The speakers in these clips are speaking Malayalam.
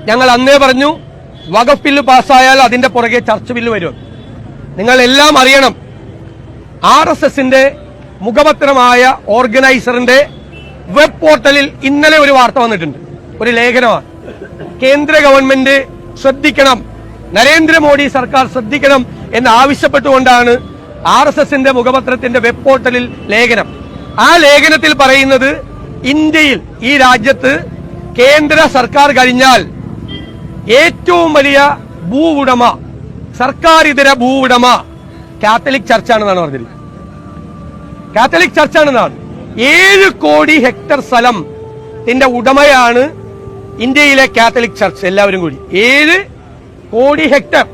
ഞങ്ങൾ അന്നേ പറഞ്ഞു, വഖഫ് ബില്ല് പാസ്സായാൽ അതിന്റെ പുറകെ ചർച്ച ബില്ല് വരും. നിങ്ങൾ എല്ലാം അറിയണം, RSSന്റെ മുഖപത്രമായ ഓർഗനൈസറിന്റെ വെബ് പോർട്ടലിൽ ഇന്നലെ ഒരു വാർത്ത വന്നിട്ടുണ്ട്, ഒരു ലേഖനമാണ്. കേന്ദ്ര ഗവൺമെന്റ് ശ്രദ്ധിക്കണം, നരേന്ദ്രമോദി സർക്കാർ ശ്രദ്ധിക്കണം എന്ന് ആവശ്യപ്പെട്ടുകൊണ്ടാണ് RSSന്റെ മുഖപത്രത്തിന്റെ വെബ് പോർട്ടലിൽ ലേഖനം. ആ ലേഖനത്തിൽ പറയുന്നത്, ഇന്ത്യയിൽ, ഈ രാജ്യത്ത് കേന്ദ്ര സർക്കാർ കഴിഞ്ഞാൽ ഏറ്റവും വലിയ ഭൂ ഉടമ, സർക്കാർ ഇതര ഭൂ ഉടമ കാത്തലിക് ചർച്ചാണെന്നാണ് പറഞ്ഞിരിക്കുന്നത്. കാത്തലിക് ചർച്ചാണെന്നാണ്. 7 കോടി ഹെക്ടർ സ്ഥലത്തിന്റെ ഉടമയാണ് ഇന്ത്യയിലെ കാത്തലിക് ചർച്ച്. എല്ലാവരും കൂടി 7 കോടി ഹെക്ടർ,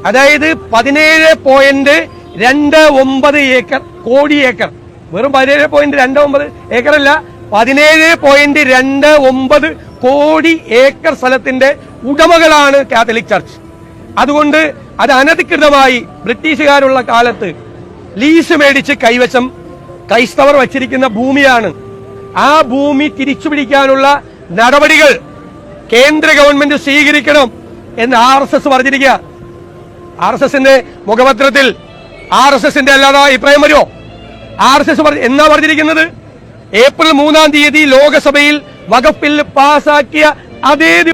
അതായത് 17.29 ഏക്കർ, കോടി ഏക്കർ. വെറും 17.29 ഏക്കറല്ല, 17.29 കോടി ഏക്കർ സ്ഥലത്തിന്റെ ഉടമകളാണ് കാത്തലിക് ചർച്ച്. അതുകൊണ്ട് അത് അനധികൃതമായി ബ്രിട്ടീഷുകാരുള്ള കാലത്ത് ലീസ് മേടിച്ച് കൈവശം ക്രൈസ്തവർ വച്ചിരിക്കുന്ന ഭൂമിയാണ്. ആ ഭൂമി തിരിച്ചുപിടിക്കാനുള്ള നടപടികൾ കേന്ദ്ര ഗവൺമെന്റ് സ്വീകരിക്കണം എന്ന് RSS പറഞ്ഞിരിക്കുക. RSSന്റെ മുഖപത്രത്തിൽ RSSന്റെ അല്ലാതെ അഭിപ്രായം വരുമോ? RSS എന്നാ പറഞ്ഞിരിക്കുന്നത്? ഏപ്രിൽ 3-ാം തീയതി ലോകസഭയിൽ വഖഫ് ബില്ല് പാസാക്കിയ അതേ